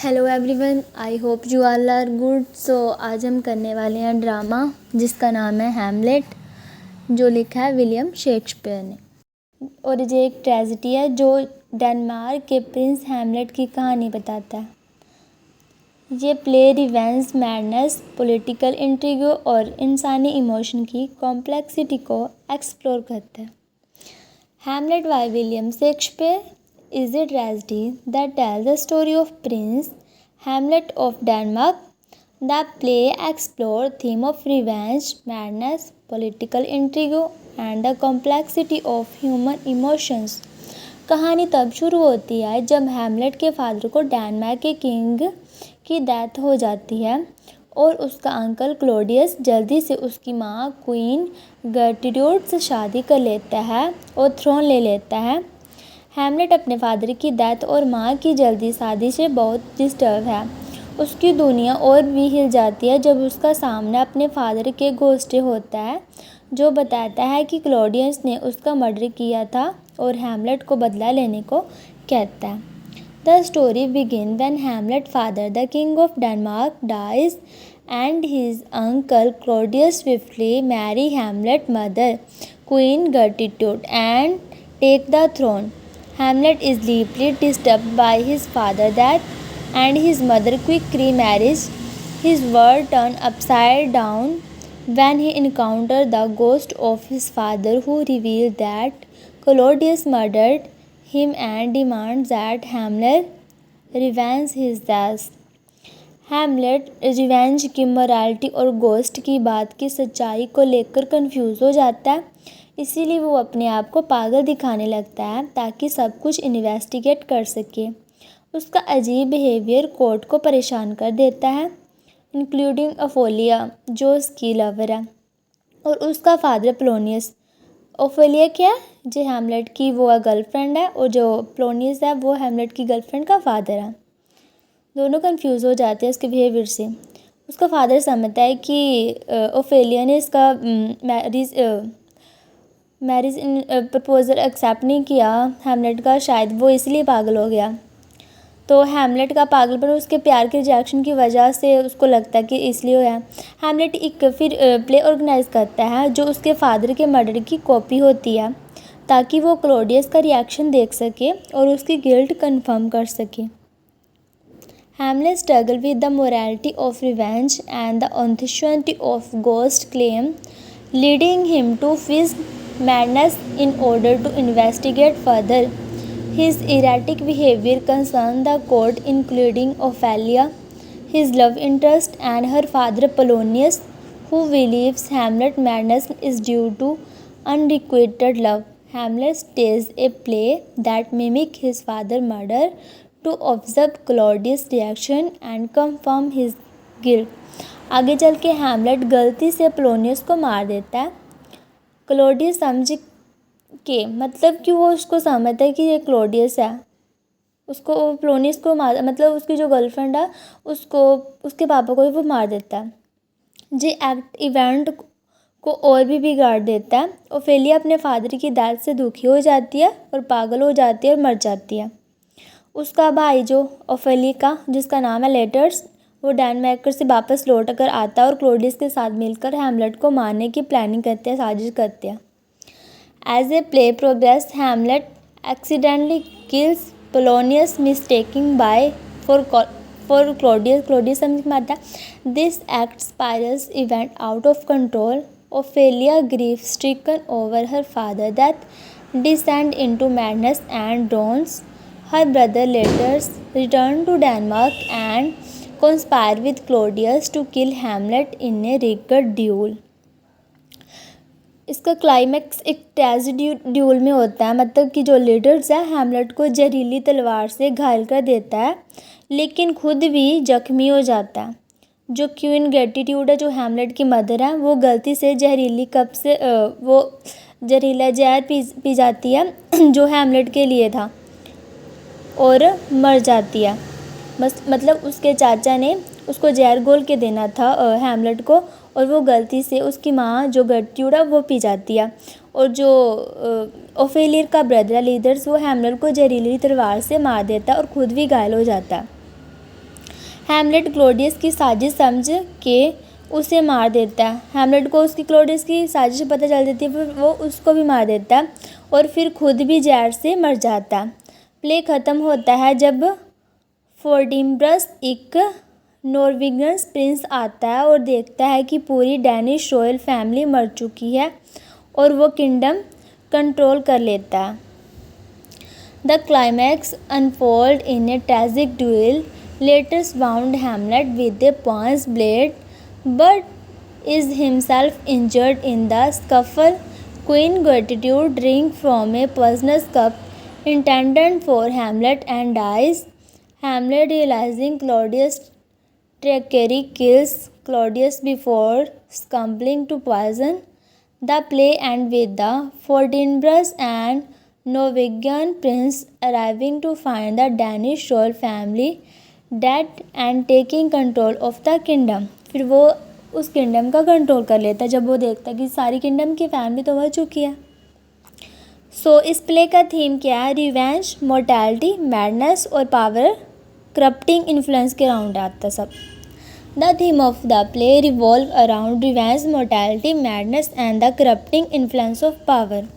Hello everyone, I hope you all are good. So आज हम करने वाले हैं ड्रामा जिसका नाम है हैमलेट, जो लिखा है विलियम शेक्सपियर ने। और ये एक ट्रेजेडी है जो डेनमार्क के प्रिंस हैमलेट की कहानी बताता है। ये play revenge, madness, political intrigue और इंसानी इमोशन की कॉम्प्लेक्सिटी को एक्सप्लोर करता है। Hamlet by William Shakespeare is a tragedy that tells the story of Prince Hamlet of Denmark. The play explores theme of revenge, madness, political intrigue, and the complexity of human emotions. कहानी तब शुरू होती है जब Hamlet के father को Denmark के king की डेथ हो जाती है और उसका अंकल क्लोडियस जल्दी से उसकी माँ क्वीन गर्टिड्यूड से शादी कर लेता है और थ्रोन ले लेता है। हैमलेट अपने फादर की डेथ और माँ की जल्दी शादी से बहुत डिस्टर्ब है। उसकी दुनिया और भी हिल जाती है जब उसका सामना अपने फादर के घोस्ट होता है, जो बताता है कि क्लोडियस ने उसका मर्डर किया था और हैमलेट को बदला लेने को कहता है। The story begin when Hamlet father the king of Denmark dies and his uncle Claudius swiftly marry Hamlet mother queen गर्टिट्यूड and take the throne. Hamlet is deeply disturbed by his father's death and his mother's quick remarriage. His world turns upside down when he encounters the ghost of his father, who reveals that Claudius murdered him and demands that Hamlet revenge his death. Hamlet revenge की morality और ghost की बात की सच्चाई को लेकर confuse हो जाता है, इसीलिए वो अपने आप को पागल दिखाने लगता है ताकि सब कुछ इन्वेस्टिगेट कर सके। उसका अजीब बिहेवियर कोर्ट को परेशान कर देता है, इंक्लूडिंग ओफेलिया जो उसकी लवर है, और उसका फादर पोलोनियस। ओफेलिया क्या है? जो हैमलेट की वो गर्लफ्रेंड है, और जो पोलोनियस है वो हैमलेट की गर्लफ्रेंड का फादर है। दोनों कंफ्यूज हो जाते हैं इसके बिहेवियर से। उसका फादर समझता है कि ओफेलिया ने इसका मैरिज प्रपोज़ल एक्सेप्ट नहीं किया हैमलेट का, शायद वो इसलिए पागल हो गया। तो हैमलेट का पागलपन उसके प्यार के रिजेक्शन की वजह से उसको लगता है कि इसलिए हुआ। हैमलेट एक फिर प्ले ऑर्गेनाइज करता है जो उसके फादर के मर्डर की कॉपी होती है, ताकि वो क्लोडियस का रिएक्शन देख सके और उसकी गिल्ट कंफर्म कर सके। Hamlet struggles with the morality of revenge and the authenticity of ghost claim, leading him to his madness in order to investigate further. His erratic behavior concerns the court, including Ophelia, his love interest, and her father Polonius, who believes Hamlet's madness is due to unrequited love. Hamlet stages a play that mimics his father's murder to observe Claudius' reaction and confirm his guilt. आगे चल के Hamlet गलती से Polonius को मार देता है। Claudius समझ के, मतलब कि वो उसको समझता है कि ये क्लोडियस है, उसको पोलोनियस को मार, मतलब उसकी जो गर्लफ्रेंड है उसको, उसके पापा को ही वो मार देता है। ये इवेंट को और भी बिगाड़ देता है। ओफेलिया अपने फादर की डेथ से दुखी हो जाती है और पागल हो जाती है और मर जाती है। उसका भाई जो ओफेलिया का, जिसका नाम है लेटर्स, वो डेनमार्क से वापस लौट कर आता है और क्लोडियस के साथ मिलकर हैमलेट को मारने की प्लानिंग करते हैं, साजिश करते हैं। As a play progress, Hamlet accidentally kills Polonius, mistaking by for Claudius समझ में आता है। This act spirals event out of control. Ophelia grief stricken over her father death descend into madness and drowns her brother later returned to Denmark and conspired with Claudius to kill Hamlet in a rigged duel. इसका climax एक tragedy dual में होता है, मतलब कि जो leaders है Hamlet को जहरीली तलवार से घायल कर देता है, लेकिन खुद भी जख्मी हो जाता है। जो क्वीन गर्टिट्यूड है, जो हैमलेट की मदर है, वो गलती से जहरीली कप से वो जहरीला जहर पी जाती है जो हैमलेट के लिए था, और मर जाती है। बस मतलब उसके चाचा ने उसको जहर घोल के देना था हैमलेट को, और वो गलती से उसकी माँ जो गर्ट्यूड है वो पी जाती है, और जो ओफेलिया का ब्रदर लीडर्स वो हैमलेट को जहरीली तलवार से मार देता है और खुद भी घायल हो जाता है। हैमलेट क्लॉडियस की साजिश समझ के उसे मार देता है। हैमलेट को उसकी क्लॉडियस की साजिश पता चल देती है, फिर वो उसको भी मार देता है और फिर खुद भी जहर से मर जाता है। प्ले ख़त्म होता है जब फोर्टिम्ब्रस एक नॉर्वेगियन प्रिंस आता है और देखता है कि पूरी डैनिश रॉयल फैमिली मर चुकी है और वो किंगडम कंट्रोल कर लेता है। The climax unfold in A tragic dual. Letters bound Hamlet with A points blade but is himself injured in the scuffle. Queen Gertrude drinks from a poisonous cup intended for Hamlet and dies. Hamlet, realizing Claudius' trickery, kills Claudius before succumbing to poison. The play ends with the Fortinbras and Norwegian prince arriving to find the Danish royal family dead and taking control of the kingdom. फिर वो उस kingdom का control कर लेता है जब वो देखता है कि सारी किंगडम की फैमिली तो मर चुकी है। सो इस प्ले का थीम क्या है? रिवेंज, मोर्टैलिटी, मैडनेस और पावर करप्टिंग इन्फ्लुएंस के अराउंड आता है सब। The theme of the play revolve around revenge, mortality, madness and the corrupting influence of power.